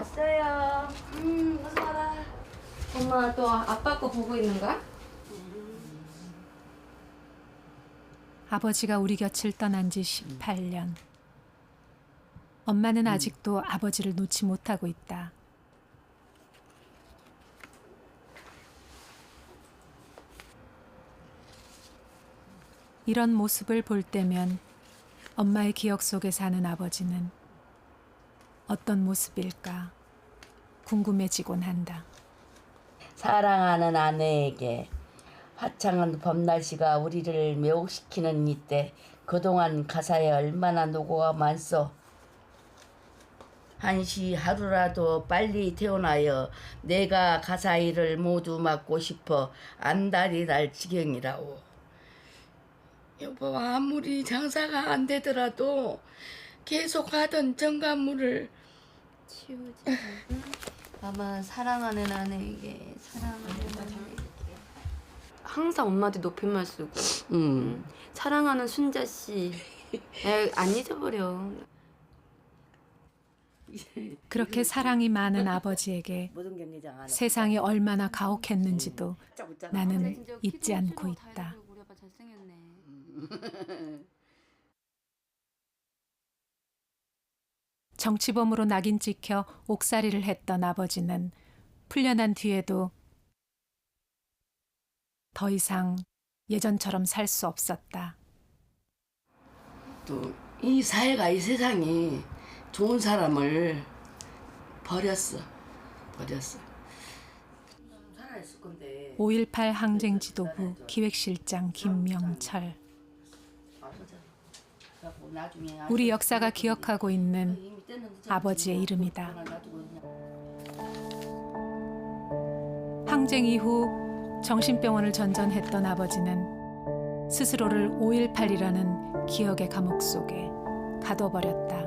왔어요. 어서 와라. 엄마 또 아빠 거 보고 있는가? 아버지가 우리 곁을 떠난 지 18년. 엄마는 아직도 아버지를 놓지 못하고 있다. 이런 모습을 볼 때면 엄마의 기억 속에 사는 아버지는 어떤 모습일까 궁금해지곤 한다. 사랑하는 아내에게 화창한 봄날씨가 우리를 매혹시키는 이때 그동안 가사에 얼마나 노고가 많소. 한시 하루라도 빨리 태어나여 내가 가사 일을 모두 맡고 싶어 안달이 날 지경이라오. 여보, 아무리 장사가 안 되더라도 계속 하던 정가물을 치우지. 아마 사랑하는 아내에게 사랑하는 아내에게 항상 엄마한테 높임말 쓰고 사랑하는 순자 씨 안 잊어버려. 그렇게 사랑이 많은 아버지에게 세상이 얼마나 가혹했는지도 나는 잊지 않고 있다. 우리 아빠 잘생겼네. 정치범으로 낙인 찍혀 옥살이를 했던 아버지는 풀려난 뒤에도 더 이상 예전처럼 살 수 없었다. 또 이 사회가 이 세상이 좋은 사람을 버렸어. 5.18 항쟁지도부 기획실장 김명철. 우리 역사가 기억하고 있는 아버지의 이름이다. 항쟁 이후 정신병원을 전전했던 아버지는 스스로를 5.18이라는 기억의 감옥 속에 가둬버렸다.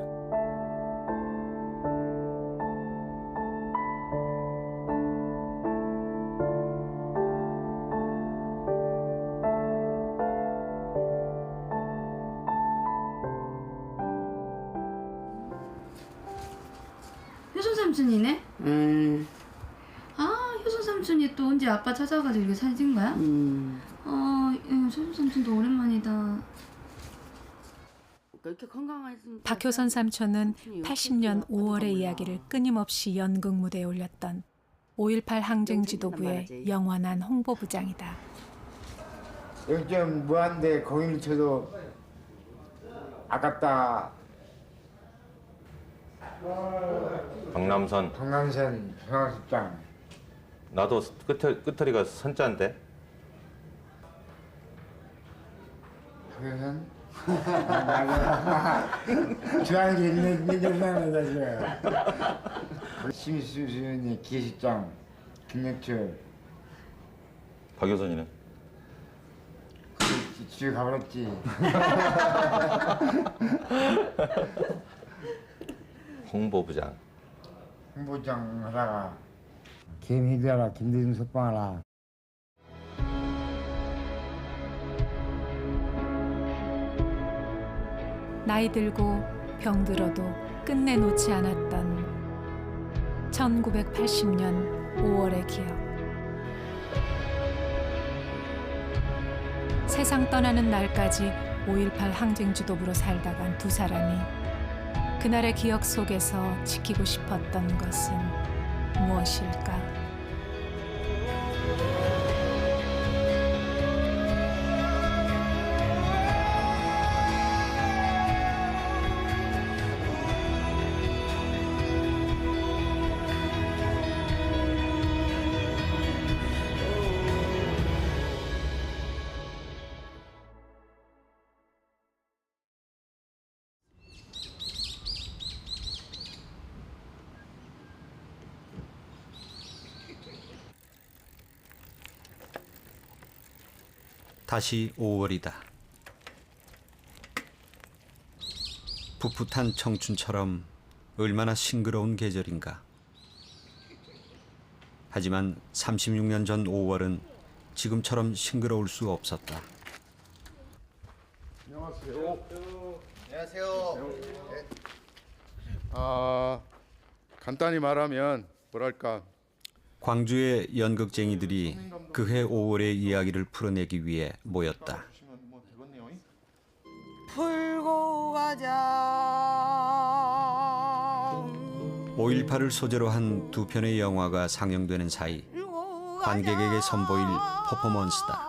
효순 삼촌이네? 아, 효순 삼촌이 또 언제 아빠 찾아가지고 이렇게 사진 찍은 거야? 효순 삼촌도 오랜만이다. 그렇게 건강했으면 박효선 삼촌은 80년 5월의 이야기를 끊임없이 연극 무대에 올렸던 5.18 항쟁지도부의 영원한 홍보부장이다. 여기 좀 무한대 거기를 쳐도 아깝다. 박남선. 동남선 중앙식장. 나도 끝터리가 선자인데. 박효선? 중앙식 내 정상을 사실. 심수수연이 기식장. 김명철. 박효선이는. 집에 가버렸지. 홍보부장. 홍보장 하다가 김희대라 김대중 석방하라. 나이 들고 병들어도 끝내놓지 않았던 1980년 5월의 기억. 세상 떠나는 날까지 5.18 항쟁지도부로 살다간 두 사람이 그날의 기억 속에서 지키고 싶었던 것은 무엇일까? 다시 5월이다. 풋풋한 청춘처럼 얼마나 싱그러운 계절인가. 하지만 36년 전 5월은 지금처럼 싱그러울 수 없었다. 안녕하세요. 안녕하세요. 간단히 말하면 뭐랄까 광주의 연극쟁이들이 그해 5월의 이야기를 풀어내기 위해 모였다. 풀고 가자. 5.18을 소재로 한 두 편의 영화가 상영되는 사이 관객에게 선보일 퍼포먼스다.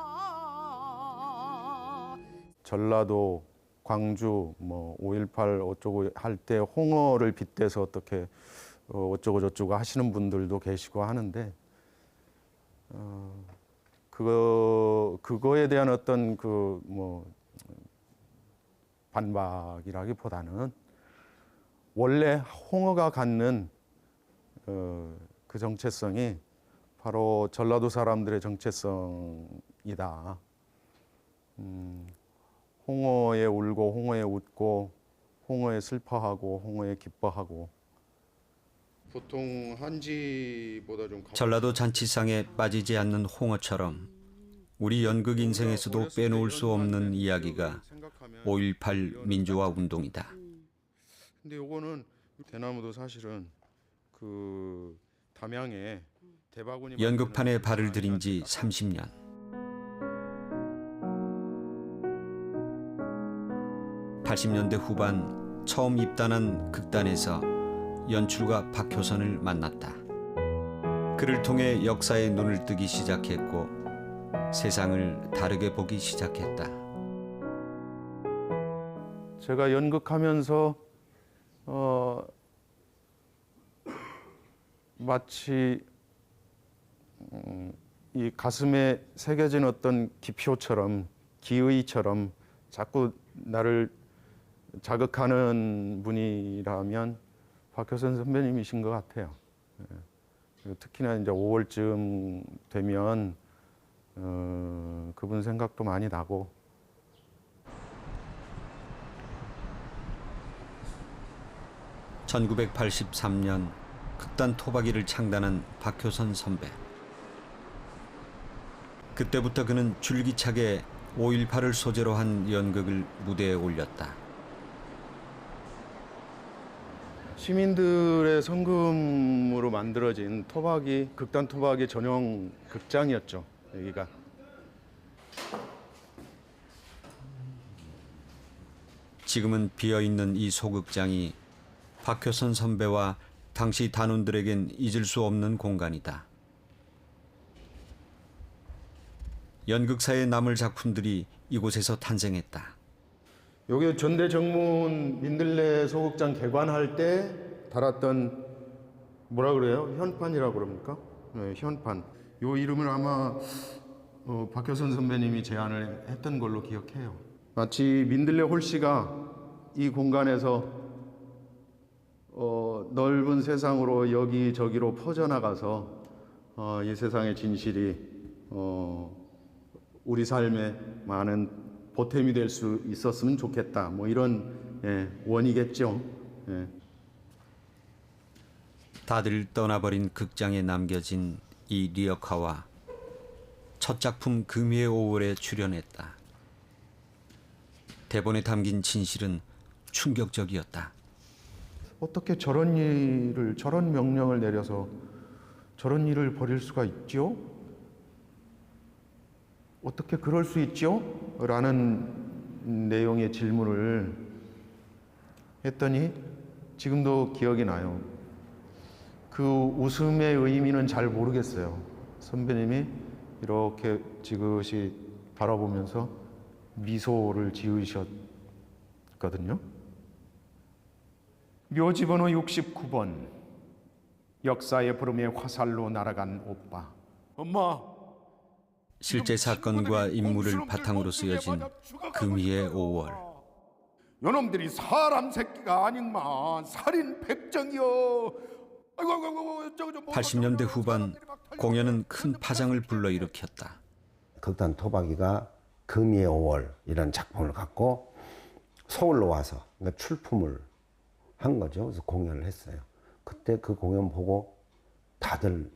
전라도, 광주, 뭐 5.18 어쩌고 할 때 홍어를 빗대서 어떻게 어쩌고 저쩌고 하시는 분들도 계시고 하는데 그거에 대한 어떤 그 뭐 반박이라기보다는 원래 홍어가 갖는 그 정체성이 바로 전라도 사람들의 정체성이다. 홍어에 울고 홍어에 웃고 홍어에 슬퍼하고 홍어에 기뻐하고 보통 한지보다 좀 전라도 잔치상에 빠지지 않는 홍어처럼 우리 연극 인생에서도 빼놓을 수 없는 이야기가 5.18 민주화 운동이다. 근데 요거는 대나무도 사실은 그 담양에 대바구니 연극판에 발을 들인 지 30년. (80년대) 후반 처음 입단한 극단에서 연출가 박효선을 만났다. 그를 통해 역사의 눈을 뜨기 시작했고 세상을 다르게 보기 시작했다. 제가 연극하면서 마치 이 가슴에 새겨진 어떤 기표처럼 기의처럼 자꾸 나를 자극하는 분이라면 박효선 선배님이신 것 같아요. 특히나 이제 5월쯤 되면 그분 생각도 많이 나고. (1983년) 극단 토박이를 창단한 박효선 선배. 그때부터 그는 줄기차게 5.18을 소재로 한 연극을 무대에 올렸다. 시민들의 성금으로 만들어진 토박이, 극단 토박이 전용 극장이었죠, 여기가. 지금은 비어있는 이 소극장이 박효선 선배와 당시 단원들에겐 잊을 수 없는 공간이다. 연극사에 남을 작품들이 이곳에서 탄생했다. 여기 전대정문 민들레 소극장 개관할 때 달았던 뭐라 그래요? 현판이라고 그럽니까? 네, 현판. 요 이름을 아마 박효선 선배님이 제안을 했던 걸로 기억해요. 마치 민들레 홀씨가 이 공간에서 넓은 세상으로 여기저기로 퍼져나가서 이 세상의 진실이 우리 삶에 많은 보탬이 될 수 있었으면 좋겠다. 뭐 이런 원이겠죠. 예. 다들 떠나버린 극장에 남겨진 이 리어카와 첫 작품 금희의 5월에 출연했다. 대본에 담긴 진실은 충격적이었다. 어떻게 저런 일을, 저런 명령을 내려서 저런 일을 벌일 수가 있죠? 어떻게 그럴 수 있죠? 라는 내용의 질문을 했더니 지금도 기억이 나요. 그 웃음의 의미는 잘 모르겠어요. 선배님이 이렇게 지그시 바라보면서 미소를 지으셨거든요. 묘지번호 69번. 역사의 부름에 화살로 날아간 오빠. 엄마. 실제 사건과 인물을 바탕으로 쓰여진 금희의 5월. 요놈들이 사람 새끼가 아니구만. 살인 백정이여. 80년대 후반 공연은 큰 파장을 불러일으켰다. 극단 토박이가 금희의 5월 이라는 작품을 갖고 서울로 와서 그러니까 출품을 한 거죠. 그래서 공연을 했어요. 그때 그 공연 보고 다들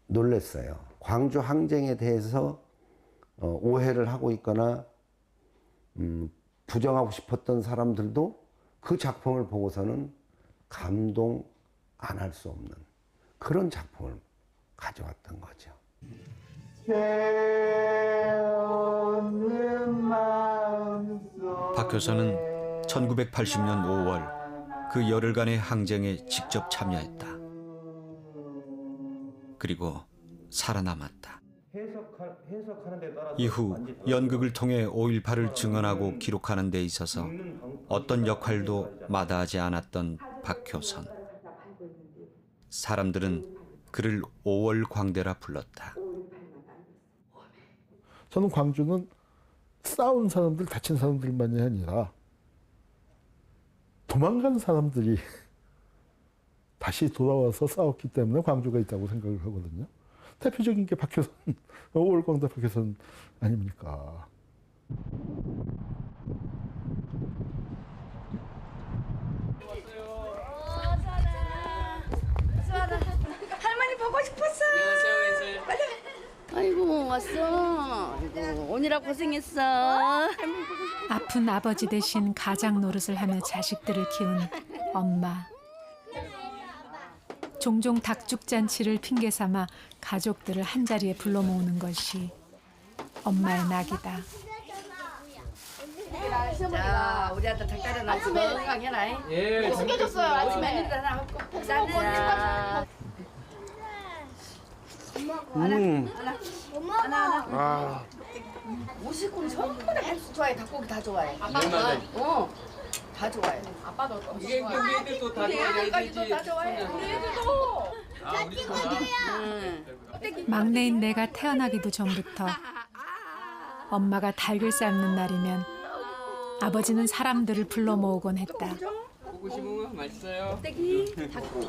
놀랐어요. 광주 항쟁에 대해서 오해를 하고 있거나 부정하고 싶었던 사람들도 그 작품을 보고서는 감동하고 안 할 수 없는 그런 작품을 가져왔던 거죠. 박 교수는 1980년 5월 그 열흘간의 항쟁에 직접 참여했다. 그리고 살아남았다. 이후 연극을 통해 5.18을 증언하고 기록하는 데 있어서 어떤 역할도 마다하지 않았던 박효선. 사람들은 그를 5월 광대라 불렀다. 저는 광주는 싸운 사람들, 다친 사람들만이 아니라 도망간 사람들이 다시 돌아와서 싸웠기 때문에 광주가 있다고 생각을 하거든요. 대표적인 게 박효선, 5월 광대 박효선 아닙니까? 할머니 보고 싶었어. 아이고 왔어. 아이고 오느라 고생했어. 아픈 아버지 대신 가장 노릇을 하며 자식들을 키운 엄마. 종종 닭죽잔치를 핑계 삼아 가족들을 한자리에 불러 모으는 것이 엄마의 낙이다. 자, 우리 아들 닭다리 나서 건강해라. 예, 챙겨줬어요. 아침에. 하나 먹고. 하나. 무식군 전부 다 햄스 좋아해. 닭고기 다 좋아해. 다 좋아해. 아빠도 이게 우리 애들도 다 좋아해. 애들까지도 다 좋아해. 우리 애들도. 막내인 내가 태어나기도 전부터 엄마가 닭을 삶는 날이면 아버지는 사람들을 불러 모으곤 했다. 보고 싶으면 맛있어요.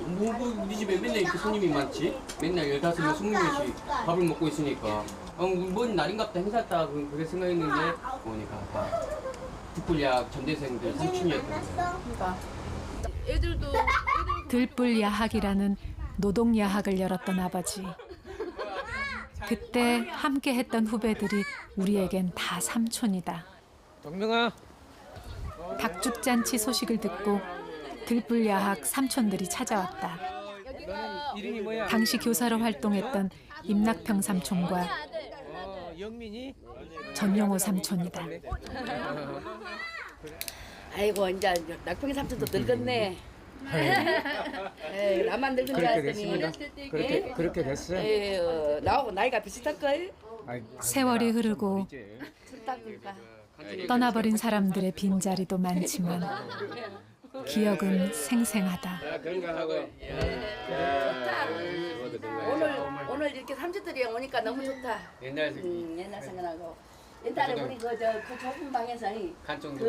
뭐 우리 집에 맨날 이렇게 손님이 많지? 맨날 15명, 20명씩 밥을 먹고 있으니까 뭔 날인갑다 행사다 그렇게 생각했는데 보니까 다 듣불야 전대생들 삼촌이었거든요. 들불 야학이라는 노동 야학을 열었던 아버지. 그때 함께 했던 후배들이 우리에겐 다 삼촌이다. 동명아. 닭죽잔치 소식을 듣고 들불 야학 삼촌들이 찾아왔다. 이름이 뭐야? 당시 교사로 활동했던 임낙평 삼촌과 영민이? 전용호 삼촌이다. 아이고 이제 낙평이 삼촌도 늙었네. 에이, 나만 늙은 줄 알았더니. 그렇게 됐어? 에휴, 나하고 나이가 비슷할 걸. 세월이 흐르고 떠나버린 사람들의 빈자리도 많지만 기억은 생생하다. 오늘 이렇게 삼촌들이 오니까 너무 좋다. 옛날 옛날 생각나고 옛날에 우리 그 좁은 방에서 간청도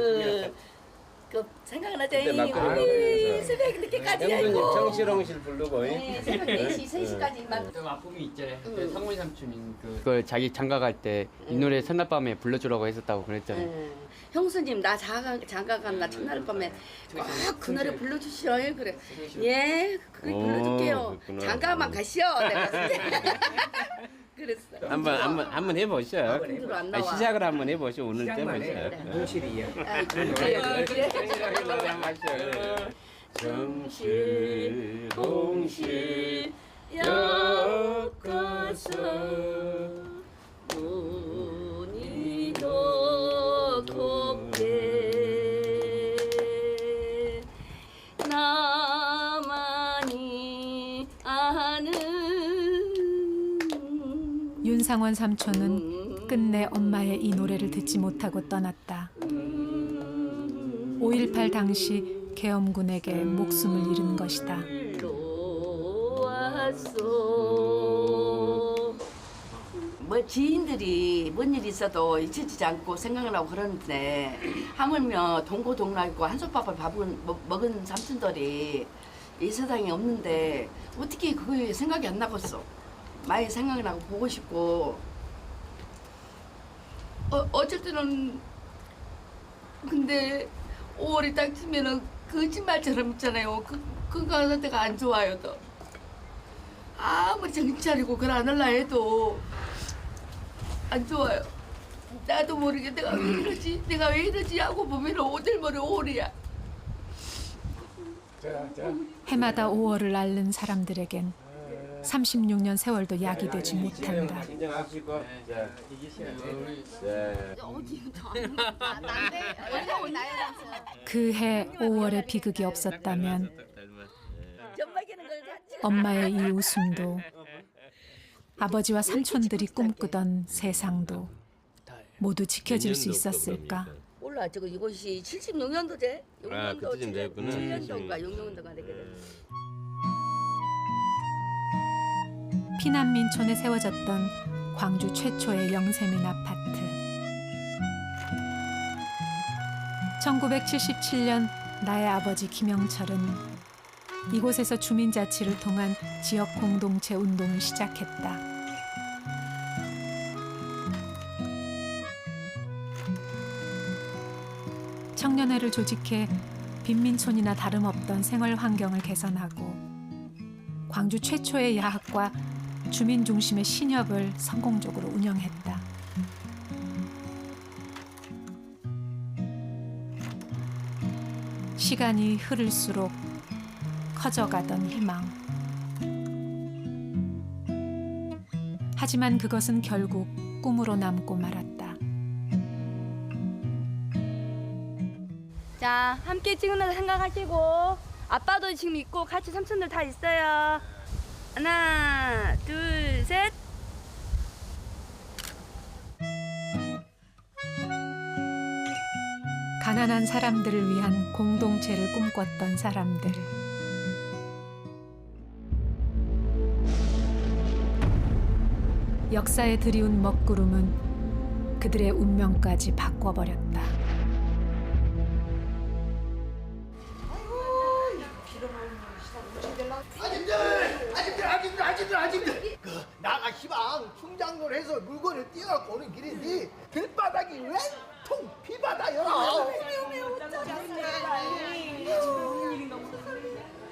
그 생각나죠? 우리 새벽 늦게까지 하고 정실홍실 부르고 새벽 4시, 3시까지 막 좀 아픔이 있잖아요. 상훈이 삼촌이 그걸 자기 장가 갈 때 이 노래 첫날밤에 불러주라고 했었다고 그랬잖아요. 형수님 나 장가 간다 첫날 밤에 꼭 그 노래 불러주시오. 그래 예 그걸 불러줄게요. 장가만 가시오. 내가 그랬어. 한번 해보셔. 안 나와. 시작을 한번 해보셔. 오늘 때문에. 정실이요. 정실 동실 엮어서 문이 더 곱게 나만이 아는 윤상원 삼촌은 끝내 엄마의 이 노래를 듣지 못하고 떠났다. 5.18 당시 계엄군에게 목숨을 잃은 것이다. 뭐 지인들이 뭔 일 있어도 잊혀지지 않고 생각을 하고 그러는데 하물며 동고동락이고 한솥밥을 먹은 삼촌들이 이 세상에 없는데 어떻게 그게 생각이 안 나겠어. 많이 생각이 나고 보고 싶고 어쩔 때는 근데 5월이 딱 지면은 거짓말처럼 있잖아요. 그거 상태가 안 좋아요. 또 아무리 정신 차리고 그걸 안 할라 해도 안 좋아요. 나도 모르게 내가 왜 이러지 하고 보면 오들머리 5월이야. 해마다 5월을 앓는 사람들에겐 36년 세월도 약이 되지 못한다. 그해 5월의 비극이 없었다면 엄마의 이 웃음도 아버지와 삼촌들이 꿈꾸던 세상도 모두 지켜질 수 있었을까? 몰라, 저거 이곳이 76년도제? 6년도, 그때쯤 됐구나. 7년도인가 6년도가 되게 됐어. 피난민촌에 세워졌던 광주 최초의 영세민 아파트. 1977년 나의 아버지 김영철은 이곳에서 주민자치를 통한 지역 공동체 운동을 시작했다. 청년회를 조직해 빈민촌이나 다름없던 생활 환경을 개선하고 광주 최초의 야학과 주민 중심의 신협을 성공적으로 운영했다. 시간이 흐를수록 커져가던 희망. 하지만 그것은 결국 꿈으로 남고 말았다. 자, 함께 찍는다고 생각하시고 아빠도 지금 있고 같이 삼촌들 다 있어요. 하나, 둘, 셋. 가난한 사람들을 위한 공동체를 꿈꿨던 사람들. 역사에 들이운 먹구름은 그들의 운명까지 바꿔버렸다. 아줌들 나가 시방 충장로를 해서 물건을 띄어갖고 오는 길인데 길바닥이 웬통 비바다요.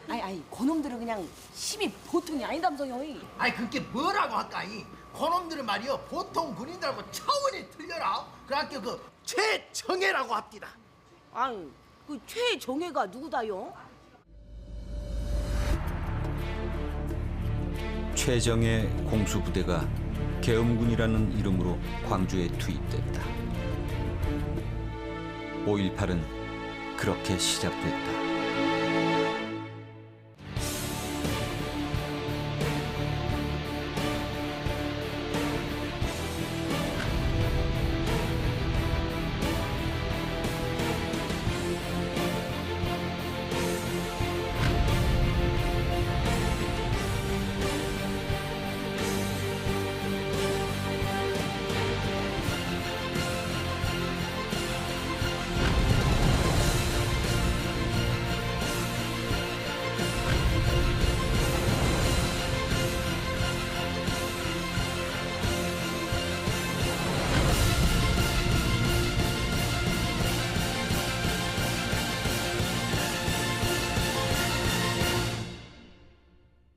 아이 그놈들은 그냥 힘이 보통이 아니담소요. 아이 그게 뭐라고 할까이? 그놈들은 말이요 보통 군인들하고 차원이 틀려라. 그러니까 그 최정예라고 합디다. 아니 그 최정예가 누구다요? 최정예 공수부대가 계엄군이라는 이름으로 광주에 투입됐다. 5.18은 그렇게 시작됐다.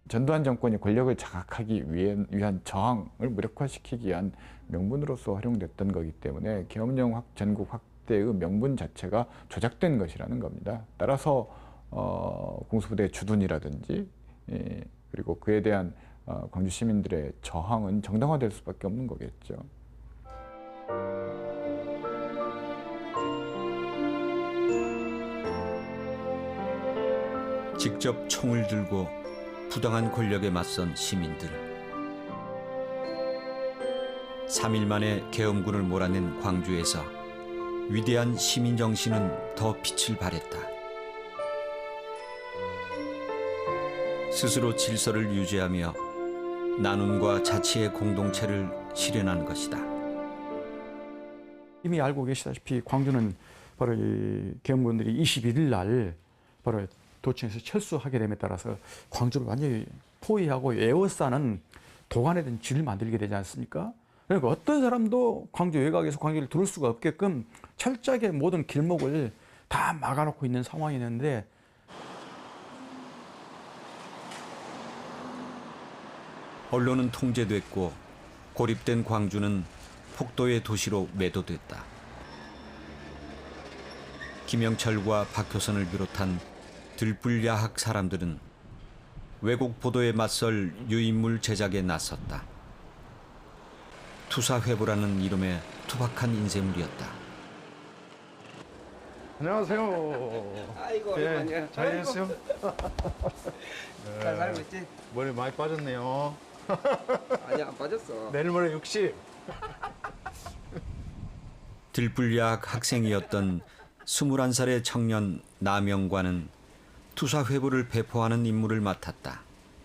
전두환 정권이 권력을 장악하기 위한 저항을 무력화시키기 위한 명분으로서 활용됐던 거기 때문에 계엄령 전국 확대의 명분 자체가 조작된 것이라는 겁니다. 따라서 공수부대의 주둔이라든지 그리고 그에 대한 광주 시민들의 저항은 정당화될 수밖에 없는 거겠죠. 직접 총을 들고 부당한 권력에 맞선 시민들. 3일 만에 계엄군을 몰아낸 광주에서 위대한 시민 정신은 더 빛을 발했다. 스스로 질서를 유지하며 나눔과 자치의 공동체를 실현한 것이다. 이미 알고 계시다시피 광주는 바로 이 계엄군들이 21일 날 바로 도청에서 철수하게 됨에 따라서 광주를 완전히 포위하고 에워싸는 도관에 든 쥐를 만들게 되지 않습니까? 그러니까 어떤 사람도 광주 외곽에서 광주를 들을 수가 없게끔 철저하게 모든 길목을 다 막아놓고 있는 상황이었는데 언론은 통제됐고 고립된 광주는 폭도의 도시로 매도됐다. 김영철과 박효선을 비롯한 들불야학 사람들은 왜곡 보도에 맞설 유인물 제작에 나섰다. 투사회보라는 이름의 투박한 인쇄물이었다. 안녕하세요. 아이고, 예, 안녕. 잘 지냈어요? 잘 살고 있지? 머리 많이 빠졌네요. 아니, 안 빠졌어. 내일 모레 60. 들불야학 학생이었던 21살의 청년 남영관은 투사회보를 배포하는 임무를 맡았다.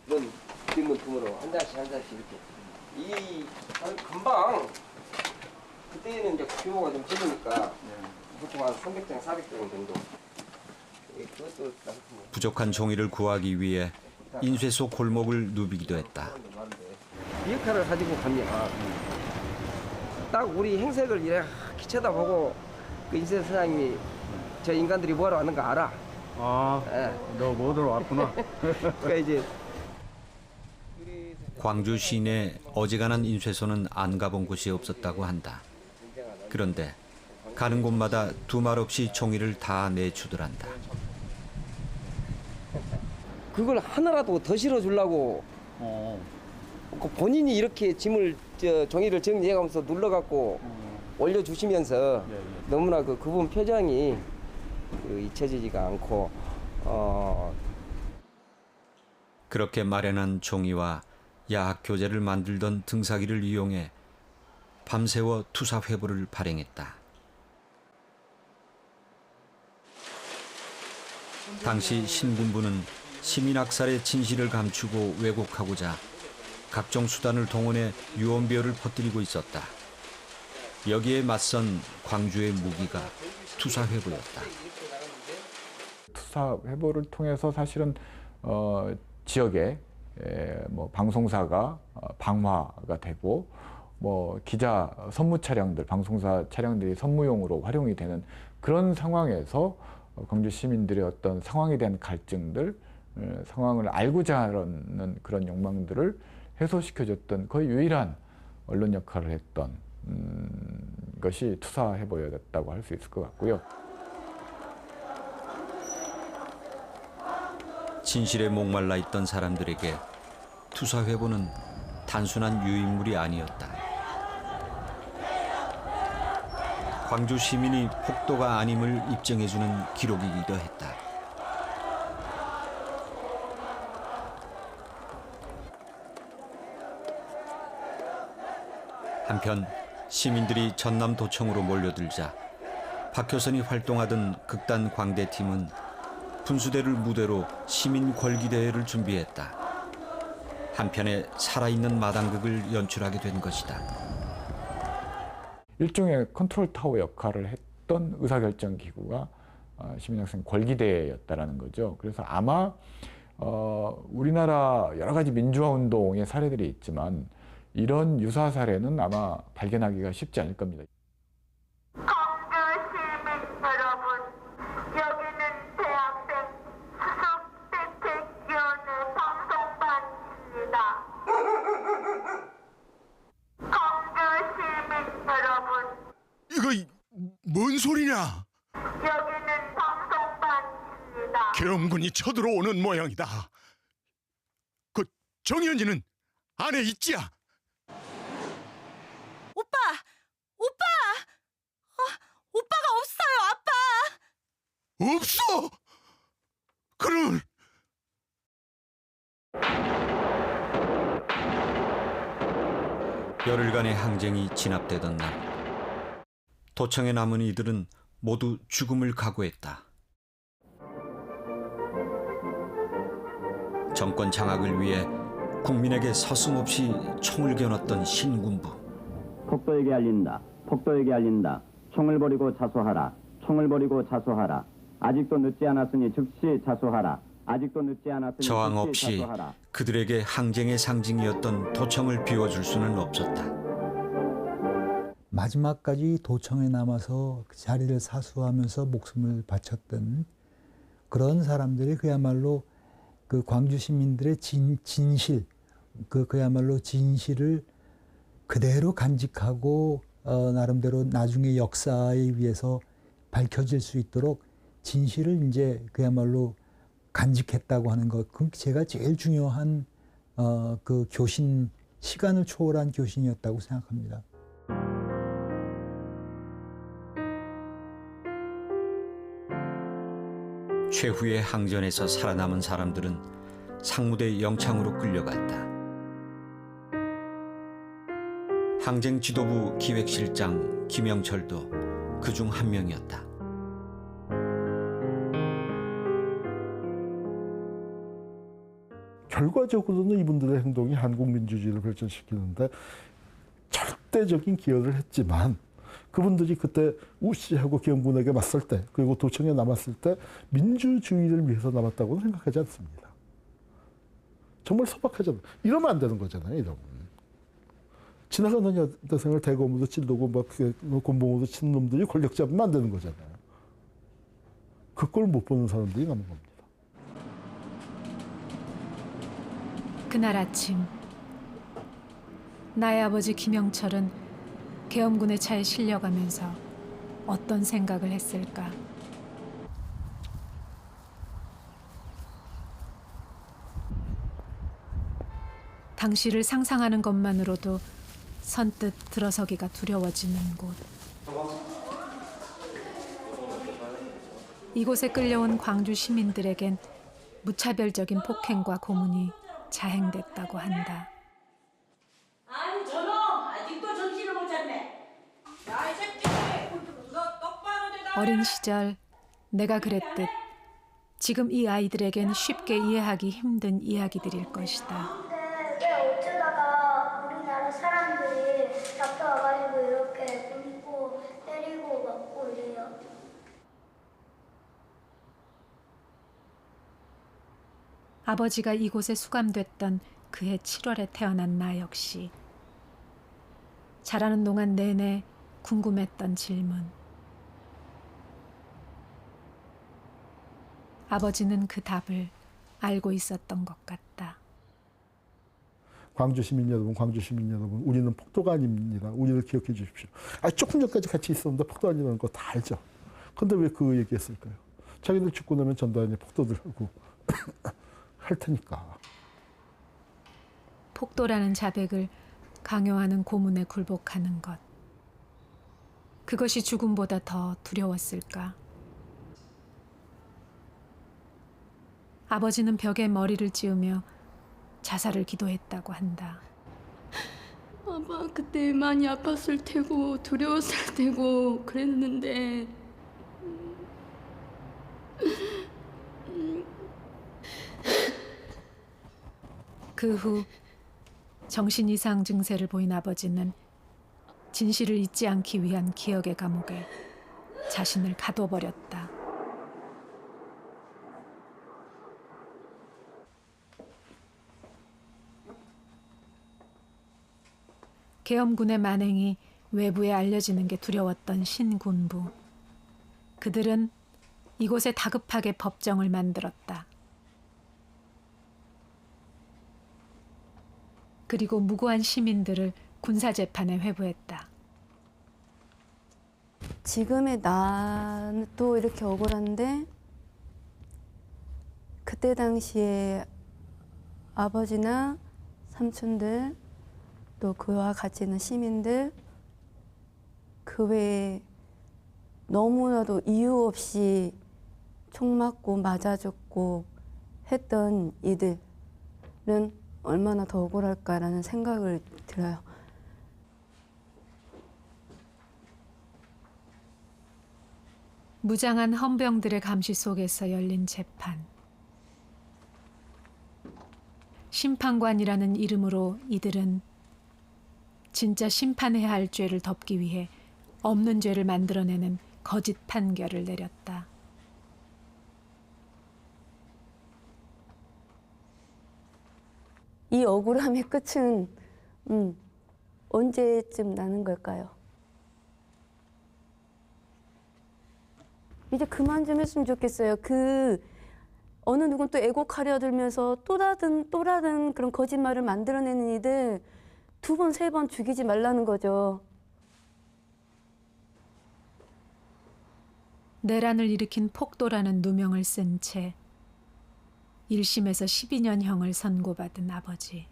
이런 뒷문틈으로 한 잔씩 이렇게. 금방 그때는 이제 규모가 좀 적으니까 보통 한 300장, 400장 정도. 그것도 부족한 종이를 구하기 위해 인쇄소 골목을 누비기도 했다. 비핵화를 가지고 가면 딱 우리 행색을 이렇게 쳐다보고 그 인쇄 사장님이 저 인간들이 뭐하러 왔는 거 알아. 너 뭐 들어왔구나. 그러니까 이제 광주 시내 어지간한 인쇄소는 안 가본 곳이 없었다고 한다. 그런데 가는 곳마다 두말 없이 종이를 다 내주더란다. 그걸 하나라도 더 실어주려고 그 본인이 이렇게 짐을 종이를 정리해가면서 눌러갖고 올려주시면서 너무나 그분 표정이 잊혀지지가 않고 그렇게 마련한 종이와 야학 교재를 만들던 등사기를 이용해 밤새워 투사회보를 발행했다. 당시 신군부는 시민학살의 진실을 감추고 왜곡하고자 각종 수단을 동원해 유언비어를 퍼뜨리고 있었다. 여기에 맞선 광주의 무기가 투사회보였다. 투사회보를 통해서 사실은 지역에 뭐 방송사가 방화가 되고 뭐 기자 선무 차량들, 방송사 차량들이 선무용으로 활용이 되는 그런 상황에서 광주 시민들의 어떤 상황에 대한 갈증들, 상황을 알고자 하는 그런 욕망들을 해소시켜줬던 거의 유일한 언론 역할을 했던 것이 투사회보였다고 할 수 있을 것 같고요. 진실에 목말라 있던 사람들에게 투사회보는 단순한 유인물이 아니었다. 광주 시민이 폭도가 아님을 입증해주는 기록이기도 했다. 한편 시민들이 전남도청으로 몰려들자 박효선이 활동하던 극단 광대팀은 분수대를 무대로 시민 권기대회를 준비했다. 한편에 살아있는 마당극을 연출하게 된 것이다. 일종의 컨트롤 타워 역할을 했던 의사결정 기구가 시민학생 권기대회였다라는 거죠. 그래서 아마 우리나라 여러 가지 민주화 운동의 사례들이 있지만 이런 유사 사례는 아마 발견하기가 쉽지 않을 겁니다. 광주 시민 여러분, 여기는 대학생 수석대책위원회 방송반입니다. 광주 시민 여러분, 이거 뭔 소리냐? 여기는 방송반입니다. 계엄군이 쳐들어오는 모양이다. 그 정현이는 안에 있지야? 오빠가 없어요, 아빠. 없어? 그럼 열흘간의 항쟁이 진압되던 날, 도청에 남은 이들은 모두 죽음을 각오했다. 정권 장악을 위해 국민에게 서슴없이 총을 겨눴던 신군부. 폭도에게 알린다. 폭도에게 알린다. 총을 버리고 자수하라. 총을 버리고 자수하라. 아직도 늦지 않았으니 즉시 자수하라. 아직도 늦지 않았으니 저항 즉시 없이 자수하라. 그들에게 항쟁의 상징이었던 도청을 비워줄 수는 없었다. 마지막까지 도청에 남아서 그 자리를 사수하면서 목숨을 바쳤던 그런 사람들이 그야말로 그 광주 시민들의 진실, 그야말로 진실을 그대로 간직하고 나름대로 나중에 역사에 의해서 밝혀질 수 있도록 진실을 이제 그야말로 간직했다고 하는 것, 그 제가 제일 중요한 그 교신, 시간을 초월한 교신이었다고 생각합니다. 최후의 항전에서 살아남은 사람들은 상무대 영창으로 끌려갔다. 항쟁 지도부 기획실장 김영철도 그중 한 명이었다. 결과적으로는 이분들의 행동이 한국 민주주의를 발전시키는데 절대적인 기여를 했지만 그분들이 그때 우씨하고 계엄군에게 맞설 때 그리고 도청에 남았을 때 민주주의를 위해서 남았다고는 생각하지 않습니다. 정말 소박하잖아요. 이러면 안 되는 거잖아요. 이러면. 지나가는 여대생을 대검으로 찔르고 막 곤봉으로 치는 놈들이 권력 잡으면 안 되는 거잖아요. 그 꼴 못 보는 사람들이 남은 겁니다. 그날 아침 나의 아버지 김영철은 계엄군의 차에 실려가면서 어떤 생각을 했을까? 당시를 상상하는 것만으로도 선뜻 들어서기가 두려워지는 곳. 이곳에 끌려온 광주 시민들에겐 무차별적인 폭행과 고문이 자행됐다고 한다. 아유 저놈 아직도 정신을 못 차리네. 야이 새끼 너 똑바로 대답해. 어린 시절 내가 그랬듯 지금 이 아이들에겐 쉽게 이해하기 힘든 이야기들일 것이다. 왜 어쩌다가 우리나라 사람들이 잡혀와가지고 이렇게 굶고 때리고 맞고 이래요. 아버지가 이곳에 수감됐던 그해 7월에 태어난 나 역시 자라는 동안 내내 궁금했던 질문. 아버지는 그 답을 알고 있었던 것 같다. 광주 시민 여러분, 광주 시민 여러분, 우리는 폭도가 아닙니다. 우리를 기억해 주십시오. 조금 전까지 같이 있었는데 폭도 아니라는 거 다 알죠. 근데 왜 그 얘기했을까요? 자기들 죽고 나면 전두환이 폭도들하고 할 테니까. 폭도라는 자백을 강요하는 고문에 굴복하는 것. 그것이 죽음보다 더 두려웠을까? 아버지는 벽에 머리를 찌우며 자살을 기도했다고 한다. 아마 그때 많이 아팠을 테고 두려웠을 테고 그랬는데 그 후 정신 이상 증세를 보인 아버지는 진실을 잊지 않기 위한 기억의 감옥에 자신을 가둬버렸다. 계엄군의 만행이 외부에 알려지는 게 두려웠던 신군부. 그들은 이곳에 다급하게 법정을 만들었다. 그리고 무고한 시민들을 군사재판에 회부했다. 지금의 나도 이렇게 억울한데 그때 당시에 아버지나 삼촌들 또 그와 같이 있는 시민들 그 외에 너무나도 이유 없이 총 맞고 맞아 죽고 했던 이들은 얼마나 더 억울할까라는 생각을 들어요. 무장한 헌병들의 감시 속에서 열린 재판. 심판관이라는 이름으로 이들은 진짜 심판해야 할 죄를 덮기 위해 없는 죄를 만들어내는 거짓 판결을 내렸다. 이 억울함의 끝은 언제쯤 나는 걸까요? 이제 그만 좀 했으면 좋겠어요. 어느 누군 또 애곡하려 들면서 또라든 그런 거짓말을 만들어내는 이들 2번, 3번 죽이지 말라는 거죠. 내란을 일으킨 폭도라는 누명을 쓴 채 1심에서 12년형을 선고받은 아버지.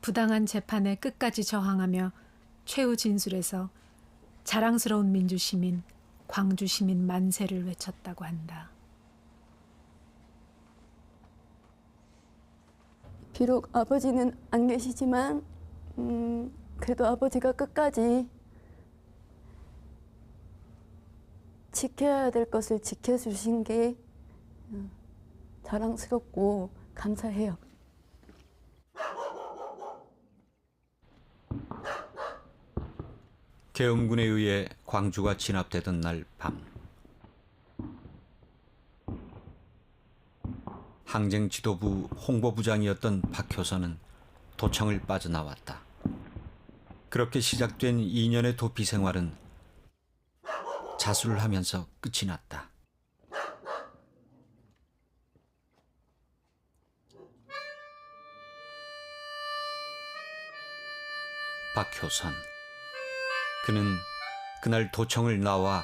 부당한 재판에 끝까지 저항하며 최후 진술에서 자랑스러운 민주시민, 광주시민 만세를 외쳤다고 한다. 비록 아버지는 안 계시지만 그래도 아버지가 끝까지 지켜야 될 것을 지켜주신 게 자랑스럽고 감사해요. 계엄군에 의해 광주가 진압되던 날 밤, 항쟁 지도부 홍보부장이었던 박효선은 도청을 빠져나왔다. 그렇게 시작된 2년의 도피 생활은 자수를 하면서 끝이 났다. 박효선. 그는 그날 도청을 나와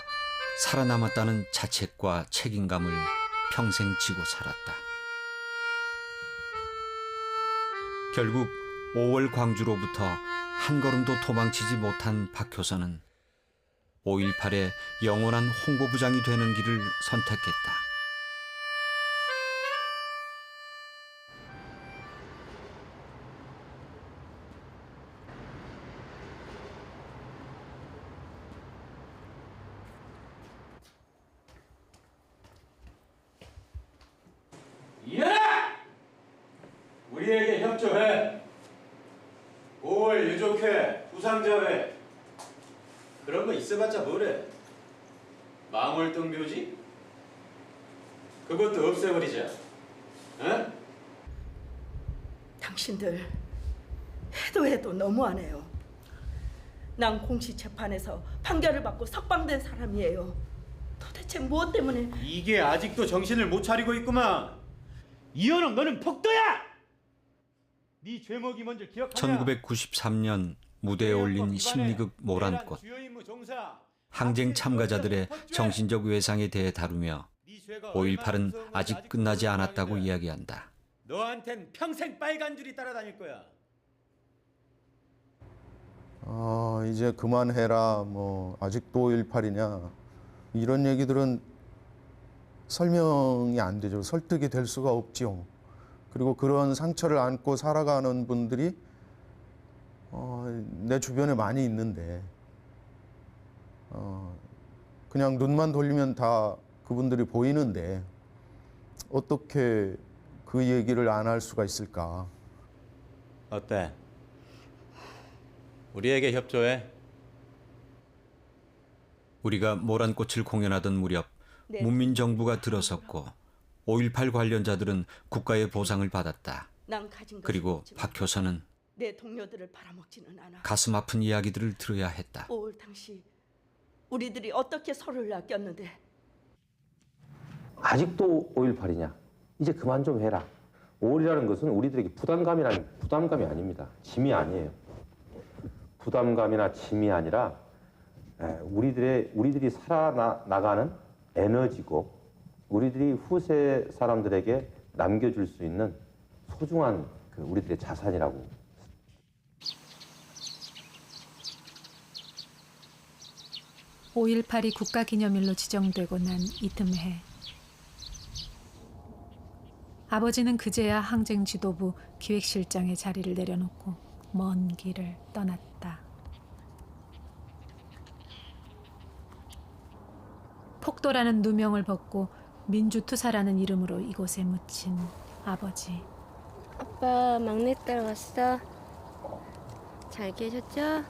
살아남았다는 자책과 책임감을 평생 지고 살았다. 결국 5월 광주로부터 한 걸음도 도망치지 못한 박효선은 5.18의 영원한 홍보부장이 되는 길을 선택했다. 이현아! 우리에게 협조해. 5월 유족회, 부상자회 그런 거 있어봤자 뭐래? 망월동 묘지? 그것도 없애버리자. 어? 당신들 해도 너무하네요. 난 공시 재판에서 판결을 받고 석방된 사람이에요. 도대체 무엇 때문에? 이게 아직도 정신을 못 차리고 있구만. 이현웅, 너는 폭도야! 네 죄목이 뭔지 기억하냐? 1993년 무대에 올린 심리극 모란꽃. 항쟁 참가자들의 정신적 외상에 대해 다루며 5.18은 아직 끝나지 않았다고 이야기한다. 너한텐 평생 빨간 줄이 따라다닐 거야. 이제 그만해라. 뭐 아직도 5.18이냐. 이런 얘기들은 설명이 안 되죠. 설득이 될 수가 없지요. 그리고 그런 상처를 안고 살아가는 분들이 내 주변에 많이 있는데 그냥 눈만 돌리면 다 그분들이 보이는데 어떻게 그 얘기를 안 할 수가 있을까? 어때? 우리에게 협조해. 우리가 모란꽃을 공연하던 무렵 네. 문민정부가 들어섰고 5.18 관련자들은 국가의 보상을 받았다. 난 가진 것은 그리고 없지만 박효선은 내 동료들을 팔아먹지는 않아. 가슴 아픈 이야기들을 들어야 했다. 5월 당시 우리들이 어떻게 서로를 아꼈는데. 아직도 5.18이냐? 이제 그만 좀 해라. 5월이라는 것은 우리들에게 부담감이 아닙니다. 짐이 아니에요. 부담감이나 짐이 아니라 우리들이 살아나가는 에너지고 우리들이 후세 사람들에게 남겨줄 수 있는 소중한 우리들의 자산이라고. (5.18) 국가기념일로 지정되고 난 이듬해 아버지는 그제야 항쟁 지도부 기획실장의 자리를 내려놓고 먼 길을 떠났다. 폭도라는 누명을 벗고 민주투사라는 이름으로 이곳에 묻힌 아버지. 아빠 막내딸 왔어? 잘 계셨죠?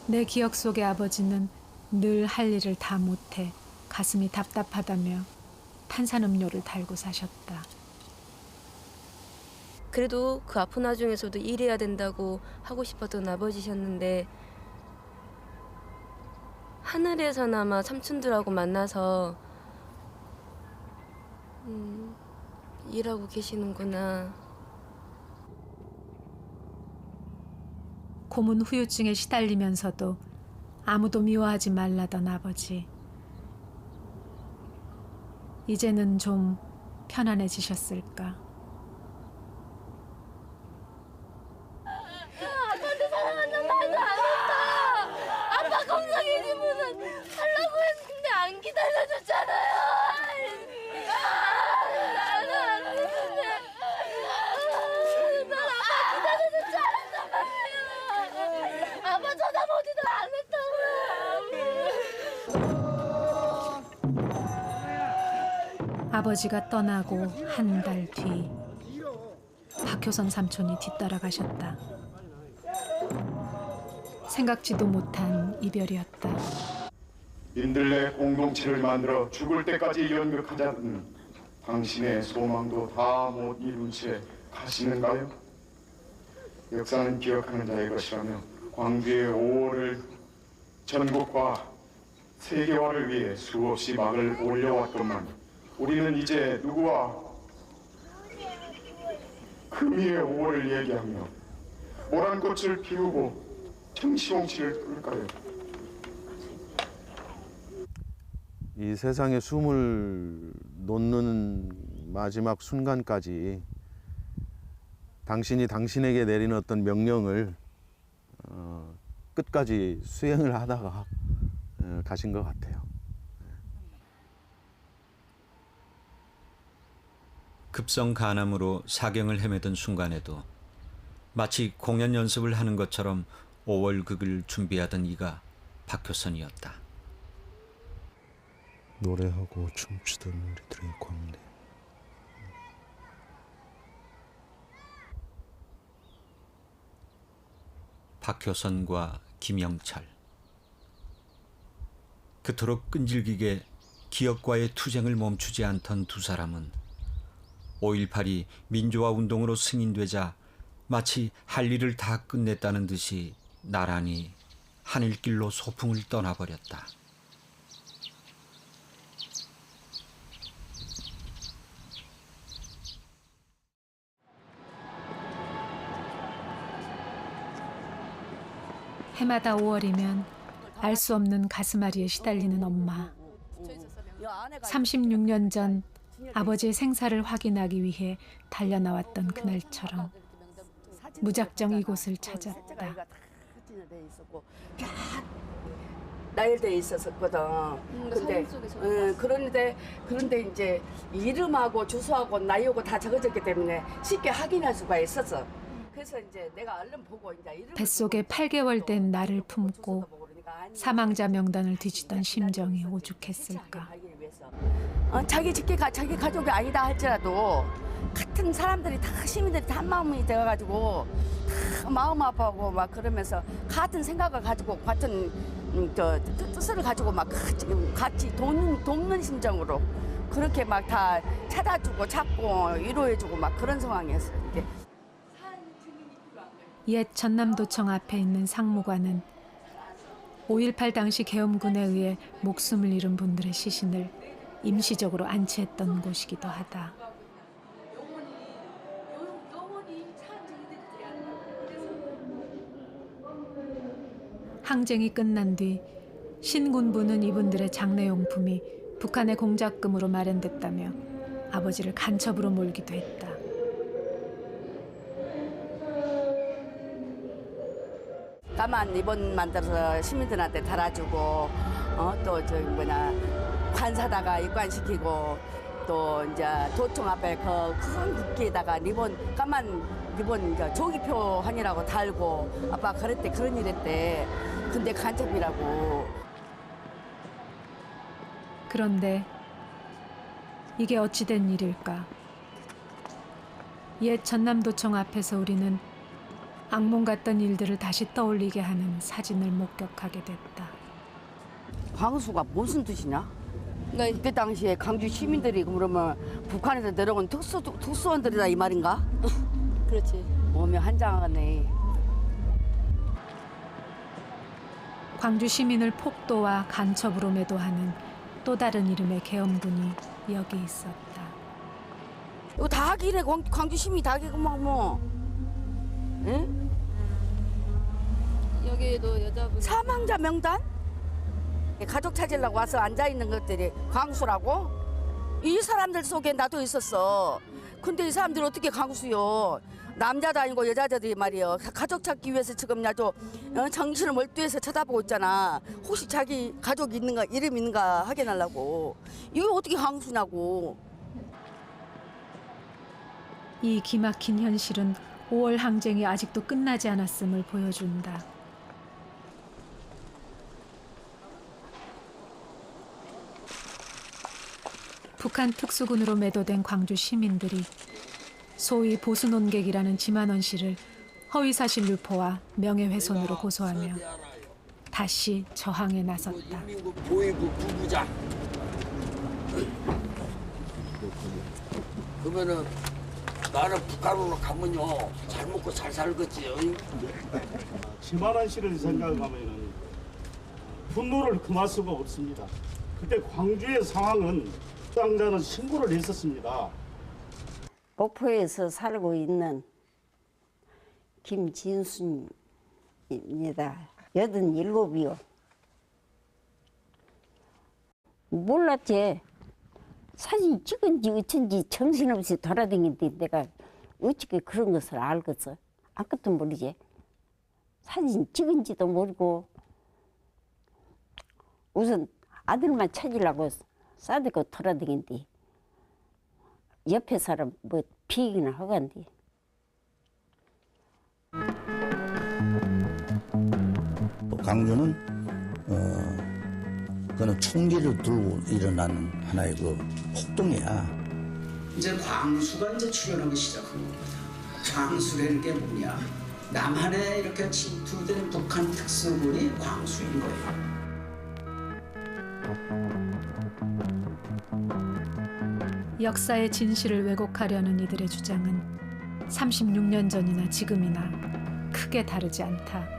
내 기억 속의 아버지는 늘 할 일을 다 못해 가슴이 답답하다며 탄산음료를 달고 사셨다. 그래도 그 아픈 와중에서도 일해야 된다고 하고 싶었던 아버지셨는데 하늘에서나마 삼촌들하고 만나서 일하고 계시는구나. 고문 후유증에 시달리면서도 아무도 미워하지 말라던 아버지. 이제는 좀 편안해지셨을까? 아빠한테 사랑한다는 말도 안 했어. 아빠 검정이 집은 하려고 했는데 안 기다려줬잖아요. 나는 안 했는데 난 아빠 기다려줄 줄 알았단 말이에요. 아빠 쳐다보지도 않았다고요. 아버지가 떠나고 한 달 뒤 박효선 삼촌이 뒤따라가셨다. 생각지도 못한 이별이었다. 민들레 공동체를 만들어 죽을 때까지 연극하자는 당신의 소망도 다 못 이룬 채 가시는가요? 역사는 기억하는 자의 것이라며 광주의 5월을 전국과 세계화를 위해 수없이 막을 올려왔건만 우리는 이제 누구와 금이의 5월을 얘기하며 모란 꽃을 피우고 정치홍치를 끌까요? 이 세상에 숨을 놓는 마지막 순간까지 당신이 당신에게 내린 어떤 명령을 끝까지 수행을 하다가 가신 것 같아요. 급성 간암으로 사경을 헤매던 순간에도 마치 공연 연습을 하는 것처럼 5월극을 준비하던 이가 박효선이었다. 노래하고 춤추던 우리들의 광대. 박효선과 김영철. 그토록 끈질기게 기억과의 투쟁을 멈추지 않던 두 사람은 5.18이 민주화 운동으로 승인되자 마치 할 일을 다 끝냈다는 듯이 나란히 하늘길로 소풍을 떠나버렸다. 해마다 5월이면 알 수 없는 가슴앓이에 시달리는 엄마. 36년 전 아버지의 생사를 확인하기 위해 달려나왔던 그날처럼 무작정 이곳을 찾았다. 나열돼 있었거든. 근데 그런데 이제 이름하고 주소하고 나이하고 다 적어졌기 때문에 쉽게 확인할 수가 있었어. 그래서 이제 내가 얼른 보고 이제 이름 뱃속에 8개월 된 나를 품고 사망자 명단을 뒤지던 심정이 오죽했을까. 자기 직계가 자기 가족이 아니다 할지라도 같은 사람들이 다 시민들이 다 한 마음이 되어가지고 다 마음 아파하고 막 그러면서 같은 생각을 가지고 같은 뜻을 가지고 막 같이 돕는 심정으로 그렇게 막 다 찾아주고 찾고 위로해주고 막 그런 상황이었어. 이게. 옛 전남도청 앞에 있는 상무관은 5.18 당시 계엄군에 의해 목숨을 잃은 분들의 시신을 임시적으로 안치했던 곳이기도 하다. 항쟁이 끝난 뒤 신군부는 이분들의 장례용품이 북한의 공작금으로 마련됐다며 아버지를 간첩으로 몰기도 했다. 까만 리본 만들어서 시민들한테 달아주고 또 저기 관사다가 입관시키고 또 이제 도청 앞에 그 큰 국기에다가 까만 리본 조기표 한이라고 달고 아빠 그랬대 그런 일 했대. 근데 간첩이라고. 그런데 이게 어찌된 일일까? 옛 전남도청 앞에서 우리는 악몽 같던 일들을 다시 떠올리게 하는 사진을 목격하게 됐다. 광수가 무슨 뜻이냐? 그때 당시에 광주 시민들이 그러면 북한에서 내려온 특수원들이다 이 말인가? 그렇지. 오면 한장하네. 광주 시민을 폭도와 간첩으로 매도하는 또 다른 이름의 계엄군이 여기 있었다. 이거 다 하기래 광주 시민이 다 하기 뭐. 응? 여기도 여자분. 사망자 명단? 가족 찾으려고 와서 앉아있는 것들이 광수라고? 이 사람들 속에 나도 있었어. 근데 이 사람들 어떻게 광수요? 남자도 아니고 여자들이 말이요. 가족 찾기 위해서 지금 나도 정신을 몰두해서 쳐다보고 있잖아. 혹시 자기 가족 있는가, 이름 있는가 확인하려고. 이게 어떻게 광수냐고. 이 기막힌 현실은 5월 항쟁이 아직도 끝나지 않았음을 보여준다. 북한 특수군으로 매도된 광주 시민들이 소위 보수 논객이라는 지만원 씨를 허위사실 유포와 명예훼손으로 고소하며 다시 저항에 나섰다. 보위부 부부장. 그러면은 나는 북한으로 가면요 잘 먹고 잘 살겠지요. 지만원 씨를 생각하면은 분노를 금할 수가 없습니다. 그때 광주의 상황은 당자는 신고를 했었습니다. 목포에서 살고 있는 김진순입니다. 87이요. 몰랐지. 사진 찍은지 어쩐지 정신없이 돌아다니는데 내가 어떻게 그런 것을 알겠어. 아무것도 모르지. 사진 찍은지도 모르고 우선 아들만 찾으려고 싸들고 돌아다니는데 옆에 사람 뭐 비기나 하간디. 광주는 그는 총기를 들고 일어나는 하나의 그 폭동이야. 이제 광수가 이제 출현하기 시작한 겁니다. 광수라는 게 뭐냐? 남한에 이렇게 침투된 독한 특수군이 광수인 거예요. 역사의 진실을 왜곡하려는 이들의 주장은 36년 전이나 지금이나 크게 다르지 않다.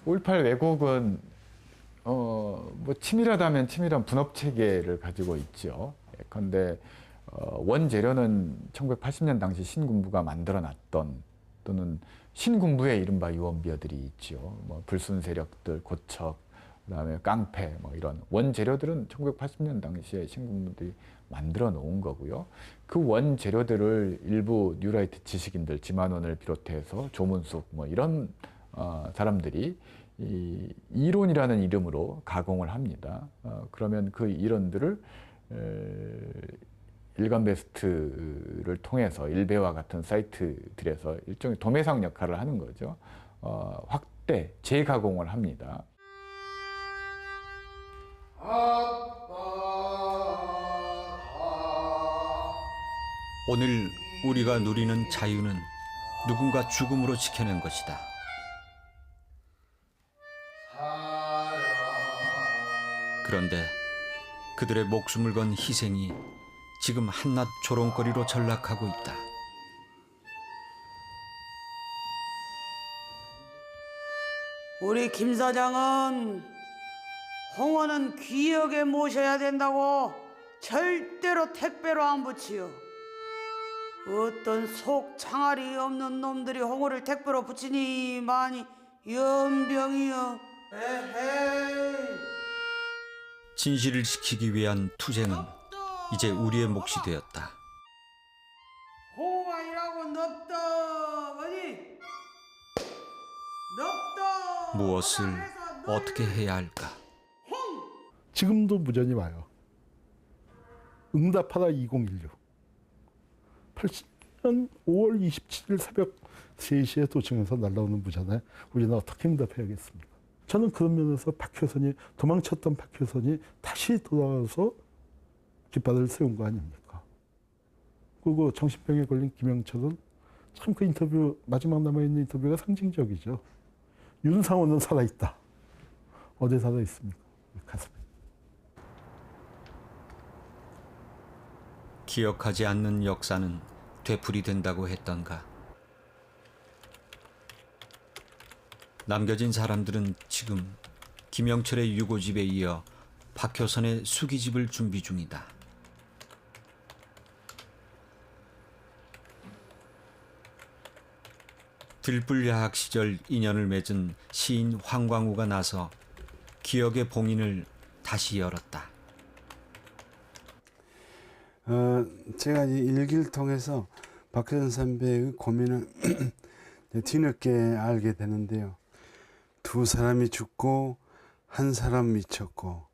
(5.18) 왜곡은 뭐 치밀하다면 치밀한 분업 체계를 가지고 있죠. 그런데 원재료는 1980년 당시 신군부가 만들어놨던 또는 신군부의 이른바 유언비어들이 있죠. 뭐 불순 세력들, 고척, 그다음에 깡패, 뭐 이런 원재료들은 1980년 당시에 신군부들이 만들어 놓은 거고요. 그 원재료들을 일부 뉴라이트 지식인들, 지만원을 비롯해서 조문숙 뭐 이런 사람들이 이 이론이라는 이름으로 가공을 합니다. 그러면 그 이론들을 일간베스트를 통해서 일베와 같은 사이트들에서 일종의 도매상 역할을 하는 거죠. 확대, 재가공을 합니다. 오늘 우리가 누리는 자유는 누군가 죽음으로 지켜낸 것이다. 그런데 그들의 목숨을 건 희생이 지금 한낱 조롱거리로 전락하고 있다. 우리 김 사장은 홍어는 귀하게 모셔야 된다고 절대로 택배로 안 붙이요. 어떤 속 창아리 없는 놈들이 홍어를 택배로 붙이니 많이 연병이여. 에헤이. 진실을 지키기 위한 투쟁은 이제 우리의 몫이 되었다. 홍어가 일하고 넙다 어디? 넙다. 무엇을 어떻게 해야 할까? 지금도 무전이 와요. 응답하라 2016. 80년 5월 27일 새벽 3시에 도청에서 날라오는 무전에 우리는 어떻게 응답해야겠습니까? 저는 그런 면에서 박효선이 도망쳤던 박효선이 다시 돌아와서 깃발을 세운 거 아닙니까? 그리고 정신병에 걸린 김영철은 참 그 인터뷰 마지막 남아있는 인터뷰가 상징적이죠. 윤상호는 살아있다. 어디 살아있습니까? 가슴에. 기억하지 않는 역사는 되풀이된다고 했던가. 남겨진 사람들은 지금 김영철의 유고집에 이어 박효선의 수기집을 준비 중이다. 들불야학 시절 인연을 맺은 시인 황광우가 나서 기억의 봉인을 다시 열었다. 제가 이 일기를 통해서 박효선 선배의 고민을 뒤늦게 알게 되는데요. 두 사람이 죽고 한 사람 미쳤고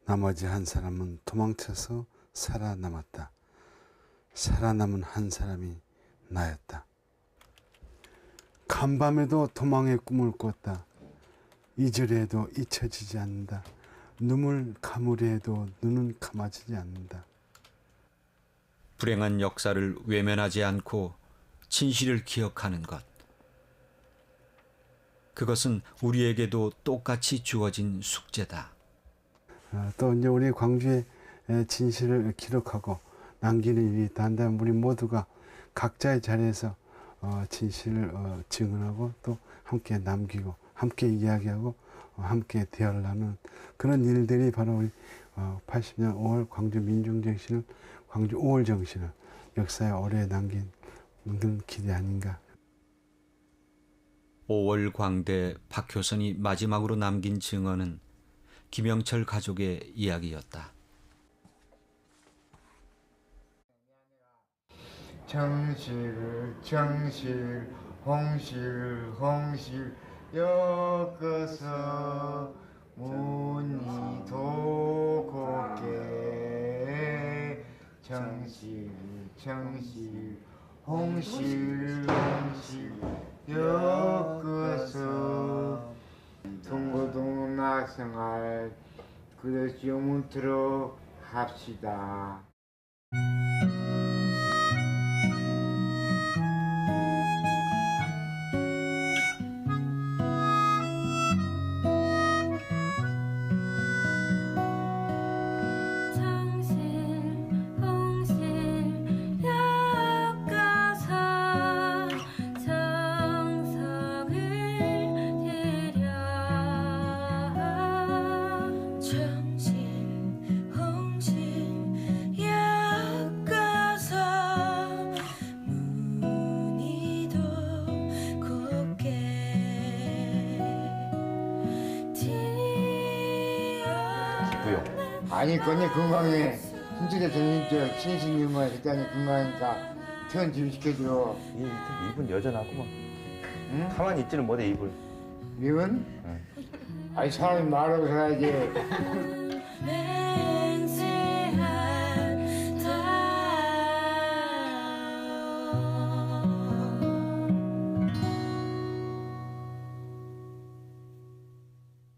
나머지 한 사람은 도망쳐서 살아남았다. 살아남은 한 사람이 나였다. 간밤에도 도망의 꿈을 꿨다. 잊으려 해도 잊혀지지 않는다. 눈을 감으려 해도 눈은 감아지지 않는다. 불행한 역사를 외면하지 않고 진실을 기억하는 것. 그것은 우리에게도 똑같이 주어진 숙제다. 또 이제 우리 광주의 진실을 기록하고 남기는 일이 있다 한다면 우리 모두가 각자의 자리에서 진실을 증언하고 또 함께 남기고 함께 이야기하고 함께 대화를 나누는 그런 일들이 바로 우리 80년 5월 광주 민중정신을 광주 5월 정신을 역사에 오래 남긴 그런 길이 아닌가. 5월 광대 박효선이 마지막으로 남긴 증언은 김영철 가족의 이야기였다. 정실 홍실 엮어서 무늬도 곱게 정실 홍실 엮어서 동고동 낙생활 그릇 영문토록 합시다. 아니 건네 건강해 진짜 정신적 신신유만 일단이 건강하니까 퇴원 좀 시켜줘. 입은 여전하구만. 응? 가만히 있지는 못해 입을. 입은? 응. 아니 사람이 말하고 살아야지.